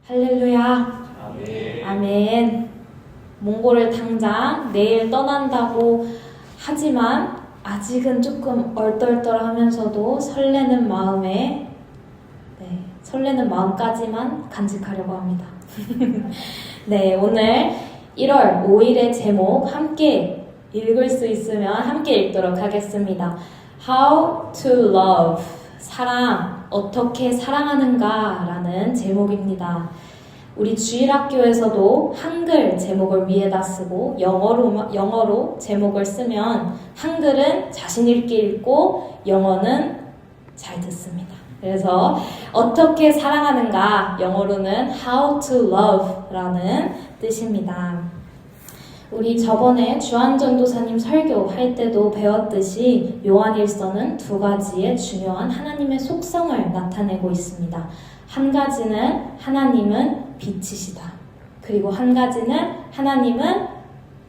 할렐루야. 아멘. 아멘. 몽골을 당장 내일 떠난다고 하지만 아직은 조금 얼떨떨하면서도 설레는 마음까지만 간직하려고 합니다. 네, 오늘 1월 5일의 제목 함께 읽을 수 있으면 함께 읽도록 하겠습니다. How to love. 사랑, 어떻게 사랑하는가 라는 제목입니다. 우리 주일학교에서도 한글 제목을 위에다 쓰고 영어로 제목을 쓰면 한글은 자신 있게 읽고 영어는 잘 듣습니다. 그래서 어떻게 사랑하는가, 영어로는 how to love 라는 뜻입니다. 우리 저번에 주한전도사님 설교할 때도 배웠듯이 요한일서는 두 가지의 중요한 하나님의 속성을 나타내고 있습니다. 한 가지는 하나님은 빛이시다. 그리고 한 가지는 하나님은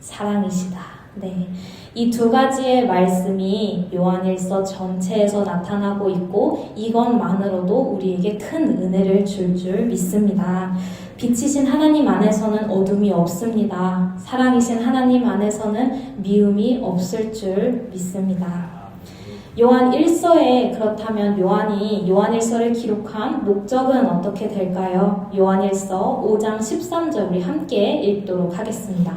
사랑이시다. 네, 이 두 가지의 말씀이 요한일서 전체에서 나타나고 있고 이것만으로도 우리에게 큰 은혜를 줄 믿습니다. 빛이신 하나님 안에서는 어둠이 없습니다. 사랑이신 하나님 안에서는 미움이 없을 줄 믿습니다. 요한 1서에 그렇다면 요한이 요한일서를 기록한 목적은 어떻게 될까요? 요한일서 5장 13절 우리 함께 읽도록 하겠습니다.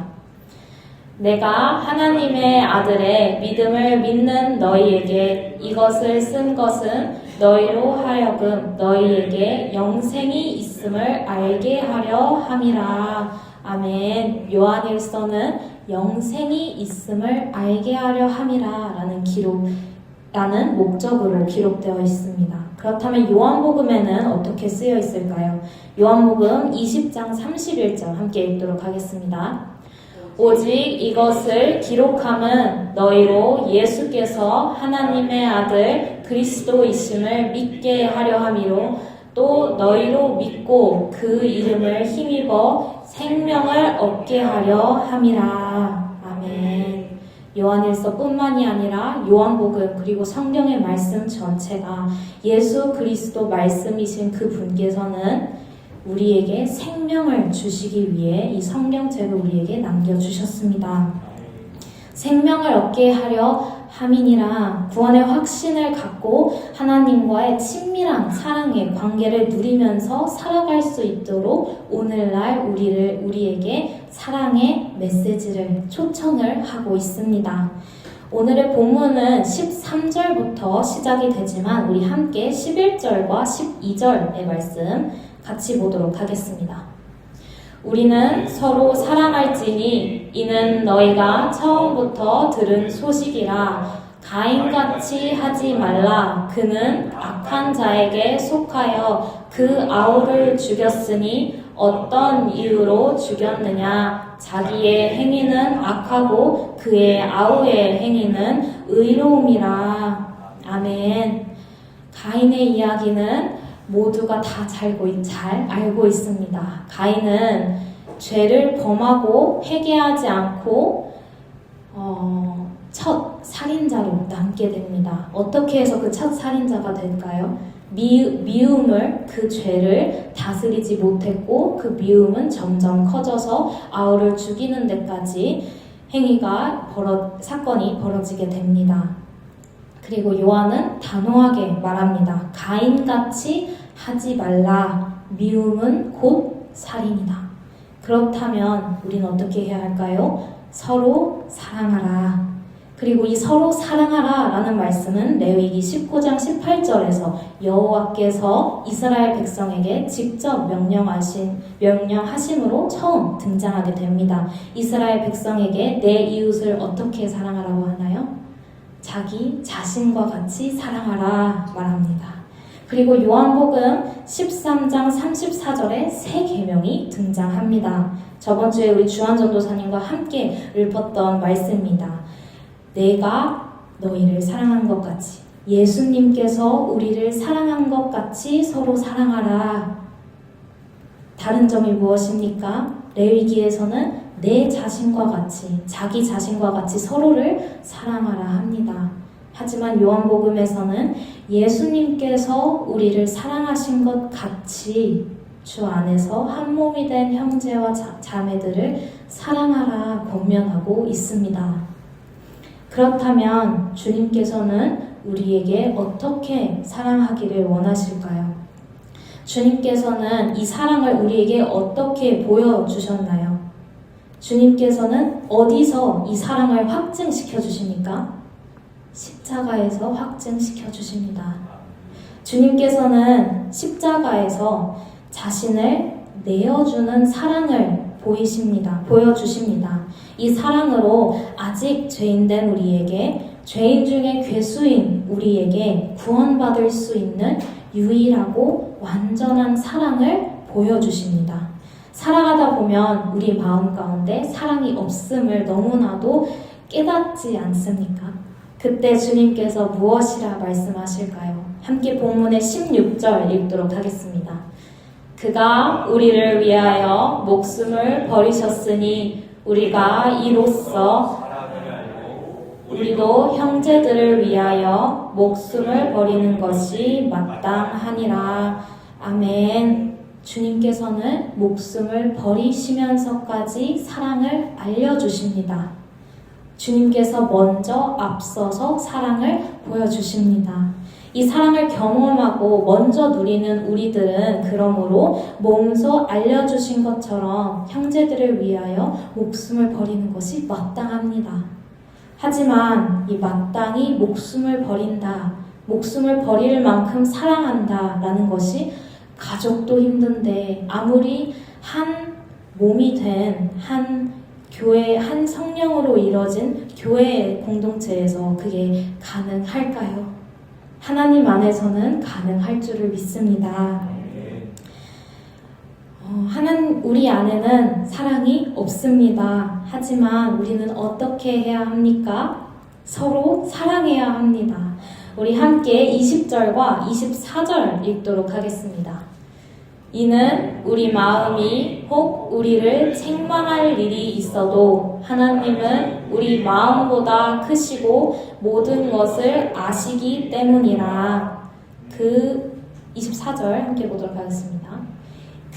내가 하나님의 아들의 믿음을 믿는 너희에게 이것을 쓴 것은 너희로 하여금 너희에게 영생이 있음을 알게 하려 함이라. 아멘. 요한일서는 영생이 있음을 알게 하려 함이라 라는 목적으로 기록되어 있습니다. 그렇다면 요한복음에는 어떻게 쓰여 있을까요? 요한복음 20장 31절 함께 읽도록 하겠습니다. 오직 이것을 기록함은 너희로 예수께서 하나님의 아들 그리스도이심을 믿게 하려 함이로 또 너희로 믿고 그 이름을 힘입어 생명을 얻게 하려 함이라. 아멘. 요한일서뿐만이 아니라 요한복음 그리고 성경의 말씀 전체가 예수 그리스도 말씀이신 그 분께서는 우리에게 생명을 주시기 위해 이 성경책을 우리에게 남겨주셨습니다. 생명을 얻게 하려 함이니라. 구원의 확신을 갖고 하나님과의 친밀한 사랑의 관계를 누리면서 살아갈 수 있도록 오늘날 우리에게 사랑의 메시지를 초청을 하고 있습니다. 오늘의 본문은 13절부터 시작이 되지만 우리 함께 11절과 12절의 말씀 같이 보도록 하겠습니다. 우리는 서로 사랑할지니 이는 너희가 처음부터 들은 소식이라. 가인같이 하지 말라. 그는 악한 자에게 속하여 그 아우를 죽였으니 어떤 이유로 죽였느냐? 자기의 행위는 악하고 그의 아우의 행위는 의로움이라. 아멘. 가인의 이야기는 모두가 다 잘 알고 있습니다. 가인은 죄를 범하고 회개하지 않고 첫 살인자로 남게 됩니다. 어떻게 해서 그 첫 살인자가 될까요? 미움을, 그 죄를 다스리지 못했고 그 미움은 점점 커져서 아우를 죽이는 데까지 사건이 벌어지게 됩니다. 그리고 요한은 단호하게 말합니다. 가인같이 하지 말라. 미움은 곧 살인이다. 그렇다면 우리는 어떻게 해야 할까요? 서로 사랑하라. 그리고 이 서로 사랑하라 라는 말씀은 레위기 19장 18절에서 여호와께서 이스라엘 백성에게 직접 명령하심으로 처음 등장하게 됩니다. 이스라엘 백성에게 내 이웃을 어떻게 사랑하라고 하나요? 자기 자신과 같이 사랑하라 말합니다. 그리고 요한복음 13장 34절에 새 계명이 등장합니다. 저번 주에 우리 주한전도사님과 함께 읊었던 말씀입니다. 내가 너희를 사랑한 것 같이 예수님께서 우리를 사랑한 것 같이 서로 사랑하라. 다른 점이 무엇입니까? 레위기에서는 내 자신과 같이, 자기 자신과 같이 서로를 사랑하라 합니다. 하지만 요한복음에서는 예수님께서 우리를 사랑하신 것 같이 주 안에서 한 몸이 된 형제와 자매들을 사랑하라 권면하고 있습니다. 그렇다면 주님께서는 우리에게 어떻게 사랑하기를 원하실까요? 주님께서는 이 사랑을 우리에게 어떻게 보여주셨나요? 주님께서는 어디서 이 사랑을 확증시켜 주십니까? 십자가에서 확증시켜 주십니다. 주님께서는 십자가에서 자신을 내어주는 사랑을 보여주십니다. 이 사랑으로 아직 죄인된 우리에게, 죄인 중에 괴수인 우리에게 구원받을 수 있는 유일하고 완전한 사랑을 보여주십니다. 살아가다 보면 우리 마음 가운데 사랑이 없음을 너무나도 깨닫지 않습니까? 그때 주님께서 무엇이라 말씀하실까요? 함께 본문의 16절 읽도록 하겠습니다. 그가 우리를 위하여 목숨을 버리셨으니 우리가 이로써 우리도 형제들을 위하여 목숨을 버리는 것이 마땅하니라. 아멘. 주님께서는 목숨을 버리시면서까지 사랑을 알려주십니다. 주님께서 먼저 앞서서 사랑을 보여주십니다. 이 사랑을 경험하고 먼저 누리는 우리들은 그러므로 몸소 알려주신 것처럼 형제들을 위하여 목숨을 버리는 것이 마땅합니다. 하지만 이 마땅히 목숨을 버린다, 목숨을 버릴 만큼 사랑한다 라는 것이 가족도 힘든데 아무리 한 몸이 된 한 교회, 한 성령으로 이뤄진 교회 공동체에서 그게 가능할까요? 하나님 안에서는 가능할 줄을 믿습니다. 우리 안에는 사랑이 없습니다. 하지만 우리는 어떻게 해야 합니까? 서로 사랑해야 합니다. 우리 함께 20절과 24절 읽도록 하겠습니다. 이는 우리 마음이 혹 우리를 책망할 일이 있어도 하나님은 우리 마음보다 크시고 모든 것을 아시기 때문이라. 24절 함께 보도록 하겠습니다.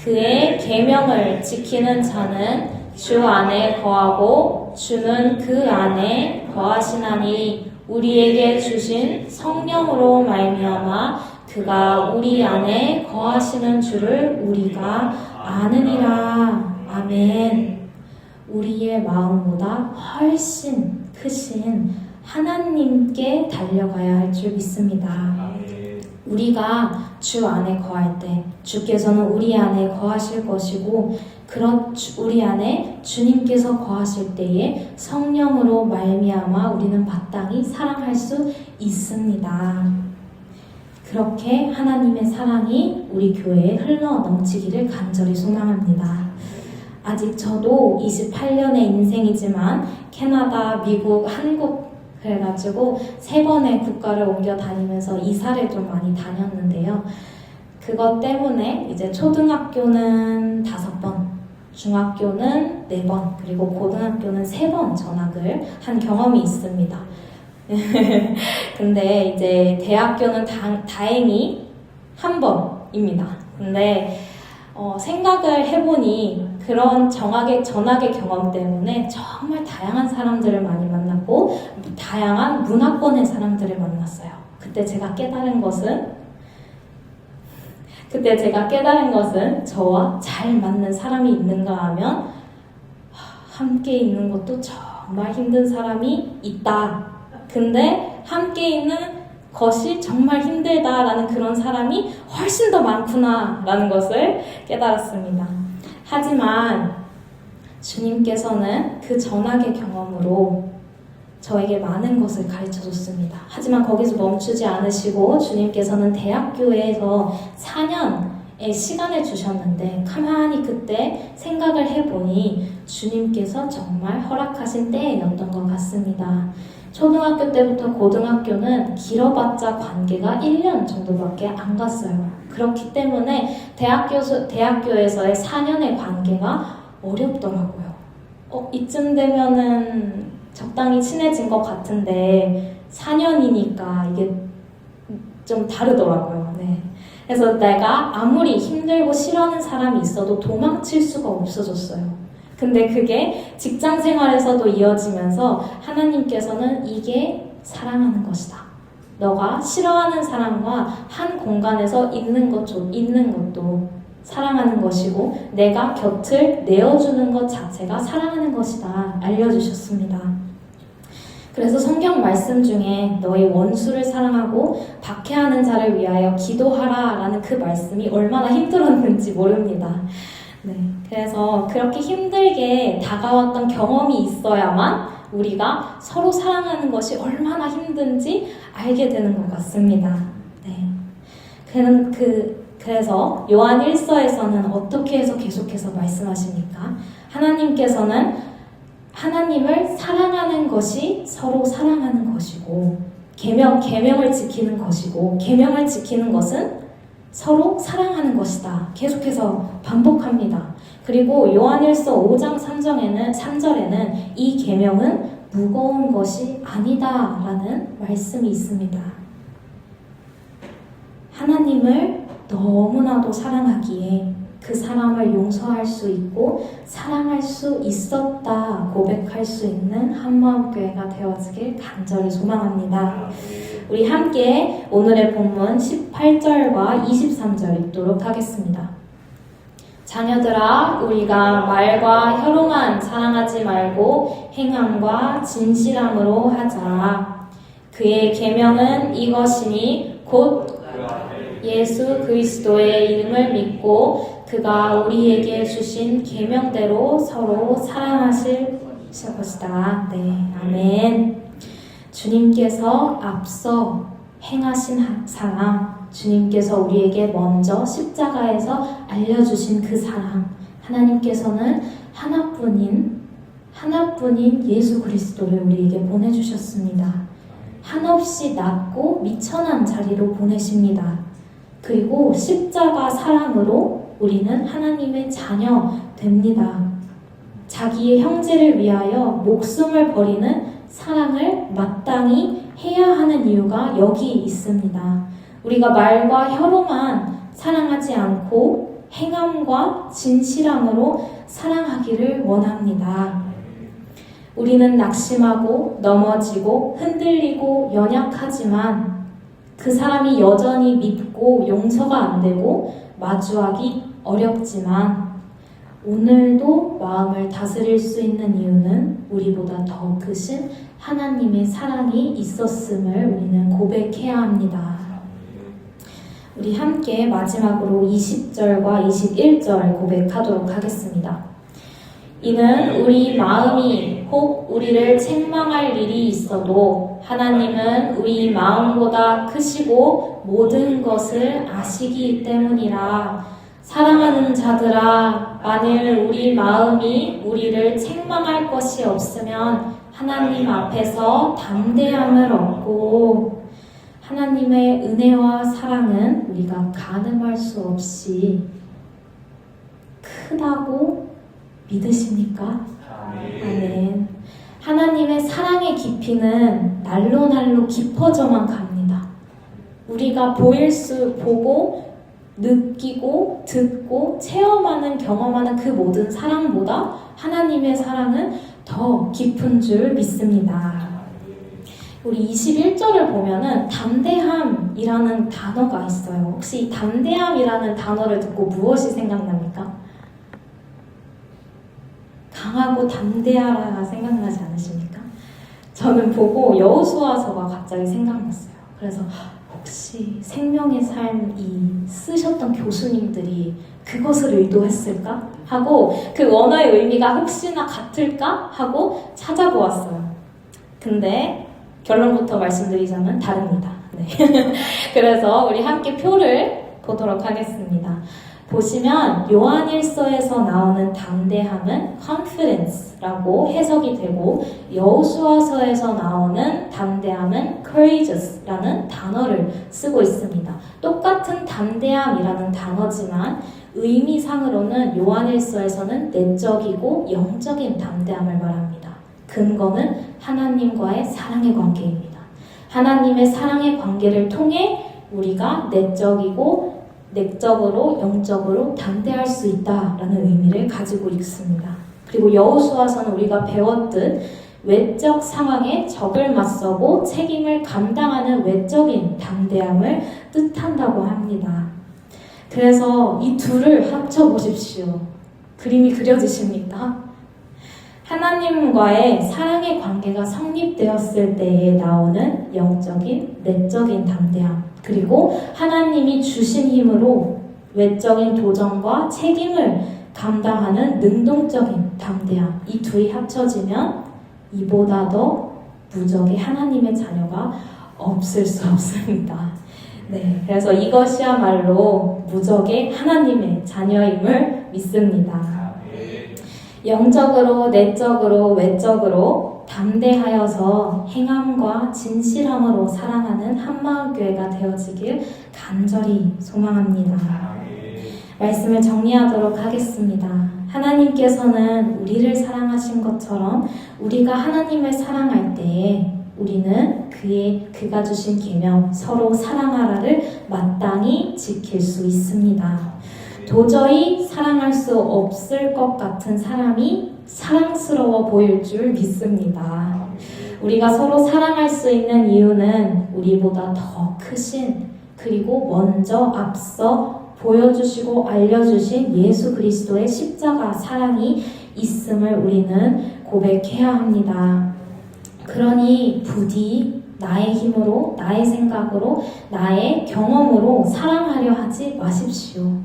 그의 계명을 지키는 자는 주 안에 거하고 주는 그 안에 거하시나니 우리에게 주신 성령으로 말미암아 그가 우리 안에 거하시는 줄을 우리가 아느니라. 아멘. 우리의 마음보다 훨씬 크신 하나님께 달려가야 할 줄 믿습니다. 우리가 주 안에 거할 때 주께서는 우리 안에 거하실 것이고 그런 우리 안에 주님께서 거하실 때에 성령으로 말미암아 우리는 마땅히 사랑할 수 있습니다. 그렇게 하나님의 사랑이 우리 교회에 흘러 넘치기를 간절히 소망합니다. 아직 저도 28년의 인생이지만 캐나다, 미국, 한국 그래가지고 3번의 국가를 옮겨 다니면서 이사를 좀 많이 다녔는데요. 그것 때문에 이제 초등학교는 5번, 중학교는 4번, 그리고 고등학교는 3번 전학을 한 경험이 있습니다. 근데 이제 대학교는 다행히 1번입니다. 근데 생각을 해보니 그런 전학의 경험 때문에 정말 다양한 사람들을 많이 만났고 다양한 문화권의 사람들을 만났어요. 그때 제가 깨달은 것은 저와 잘 맞는 사람이 있는가 하면 함께 있는 것도 정말 힘든 사람이 있다. 근데 함께 있는 것이 정말 힘들다라는 그런 사람이 훨씬 더 많구나라는 것을 깨달았습니다. 하지만 주님께서는 그 전학의 경험으로 저에게 많은 것을 가르쳐줬습니다. 하지만 거기서 멈추지 않으시고 주님께서는 대학교에서 4년의 시간을 주셨는데 가만히 그때 생각을 해보니 주님께서 정말 허락하신 때였던 것 같습니다. 초등학교 때부터 고등학교는 길어봤자 관계가 1년 정도밖에 안 갔어요. 그렇기 때문에 대학교에서의 4년의 관계가 어렵더라고요. 이쯤 되면은 적당히 친해진 것 같은데 4년이니까 이게 좀 다르더라고요. 네. 그래서 내가 아무리 힘들고 싫어하는 사람이 있어도 도망칠 수가 없어졌어요. 근데 그게 직장 생활에서도 이어지면서 하나님께서는 이게 사랑하는 것이다. 너가 싫어하는 사람과 한 공간에서 있는 것도 사랑하는 것이고 내가 곁을 내어주는 것 자체가 사랑하는 것이다. 알려주셨습니다. 그래서 성경 말씀 중에 너의 원수를 사랑하고 박해하는 자를 위하여 기도하라 라는 그 말씀이 얼마나 힘들었는지 모릅니다. 네, 그래서 그렇게 힘들게 다가왔던 경험이 있어야만 우리가 서로 사랑하는 것이 얼마나 힘든지 알게 되는 것 같습니다. 네. 그래서 요한 1서에서는 어떻게 해서 계속해서 말씀하십니까? 하나님께서는 하나님을 사랑하는 것이 서로 사랑하는 것이고 계명을 지키는 것이고 계명을 지키는 것은 서로 사랑하는 것이다. 계속해서 반복합니다. 그리고 요한일서 5장 3절에는 이 계명은 무거운 것이 아니다라는 말씀이 있습니다. 하나님을 너무나도 사랑하기에 그 사람을 용서할 수 있고 사랑할 수 있었다 고백할 수 있는 한마음교회가 되어지길 간절히 소망합니다. 우리 함께 오늘의 본문 18절과 23절 읽도록 하겠습니다. 자녀들아 우리가 말과 혀로만 사랑하지 말고 행함과 진실함으로 하자. 그의 계명은 이것이니 곧 예수 그리스도의 이름을 믿고 그가 우리에게 주신 계명대로 서로 사랑하실 것이다. 네, 아멘. 주님께서 앞서 행하신 사랑, 주님께서 우리에게 먼저 십자가에서 알려주신 그 사랑, 하나님께서는 하나뿐인 예수 그리스도를 우리에게 보내주셨습니다. 한없이 낮고 미천한 자리로 보내십니다. 그리고 십자가 사랑으로 우리는 하나님의 자녀 됩니다. 자기의 형제를 위하여 목숨을 버리는 사랑을 마땅히 해야 하는 이유가 여기 있습니다. 우리가 말과 혀로만 사랑하지 않고 행함과 진실함으로 사랑하기를 원합니다. 우리는 낙심하고 넘어지고 흔들리고 연약하지만 그 사람이 여전히 믿고 용서가 안 되고 마주하기 어렵지만 오늘도 마음을 다스릴 수 있는 이유는 우리보다 더 크신 하나님의 사랑이 있었음을 우리는 고백해야 합니다. 우리 함께 마지막으로 20절과 21절 고백하도록 하겠습니다. 이는 우리 마음이 혹 우리를 책망할 일이 있어도 하나님은 우리 마음보다 크시고 모든 것을 아시기 때문이라. 사랑하는 자들아, 만일 우리 마음이 우리를 책망할 것이 없으면 하나님 앞에서 담대함을 얻고 하나님의 은혜와 사랑은 우리가 가늠할 수 없이 크다고 믿으십니까? 아멘. 하나님의 사랑의 깊이는 날로 깊어져만 갑니다. 우리가 보고 느끼고 듣고 체험하는 경험하는 그 모든 사랑보다 하나님의 사랑은 더 깊은 줄 믿습니다. 우리 21절을 보면은 담대함이라는 단어가 있어요. 혹시 이 담대함이라는 단어를 듣고 무엇이 생각납니까? 강하고 담대하라가 생각나지 않으십니까? 저는 보고 여호수아서가 갑자기 생각났어요. 그래서 혹시 생명의 삶이 쓰셨던 교수님들이 그것을 의도했을까? 하고 그 원어의 의미가 혹시나 같을까? 하고 찾아보았어요. 근데 결론부터 말씀드리자면 다릅니다. 네. 그래서 우리 함께 표를 보도록 하겠습니다. 보시면 요한일서에서 나오는 담대함은 confidence라고 해석이 되고 여호수아서에서 나오는 담대함은 courageous라는 단어를 쓰고 있습니다. 똑같은 담대함이라는 단어지만 의미상으로는 요한일서에서는 내적이고 영적인 담대함을 말합니다. 근거는 하나님과의 사랑의 관계입니다. 하나님의 사랑의 관계를 통해 우리가 내적이고 내적으로 영적으로 담대할 수 있다라는 의미를 가지고 있습니다. 그리고 여호수아서는 우리가 배웠듯 외적 상황에 적을 맞서고 책임을 감당하는 외적인 담대함을 뜻한다고 합니다. 그래서 이 둘을 합쳐보십시오. 그림이 그려지십니까? 하나님과의 사랑의 관계가 성립되었을 때에 나오는 영적인, 내적인 담대함, 그리고 하나님이 주신 힘으로 외적인 도전과 책임을 감당하는 능동적인 담대함, 이 둘이 합쳐지면 이보다 더 무적의 하나님의 자녀가 없을 수 없습니다. 네, 그래서 이것이야말로 무적의 하나님의 자녀임을 믿습니다. 영적으로, 내적으로, 외적으로 담대하여서 행함과 진실함으로 사랑하는 한마음교회가 되어지길 간절히 소망합니다. 말씀을 정리하도록 하겠습니다. 하나님께서는 우리를 사랑하신 것처럼 우리가 하나님을 사랑할 때에 우리는 그가 주신 계명 서로 사랑하라를 마땅히 지킬 수 있습니다. 도저히 사랑할 수 없을 것 같은 사람이 사랑스러워 보일 줄 믿습니다. 우리가 서로 사랑할 수 있는 이유는 우리보다 더 크신, 그리고 먼저 앞서 보여주시고 알려주신 예수 그리스도의 십자가 사랑이 있음을 우리는 고백해야 합니다. 그러니 부디 나의 힘으로, 나의 생각으로, 나의 경험으로 사랑하려 하지 마십시오.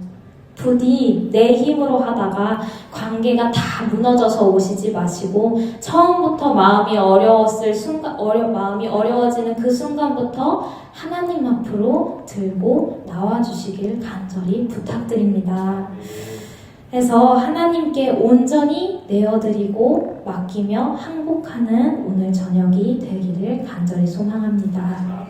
부디 내 힘으로 하다가 관계가 다 무너져서 오시지 마시고 처음부터 마음이 어려워지는 그 순간부터 하나님 앞으로 들고 나와주시길 간절히 부탁드립니다. 해서 하나님께 온전히 내어드리고 맡기며 항복하는 오늘 저녁이 되기를 간절히 소망합니다.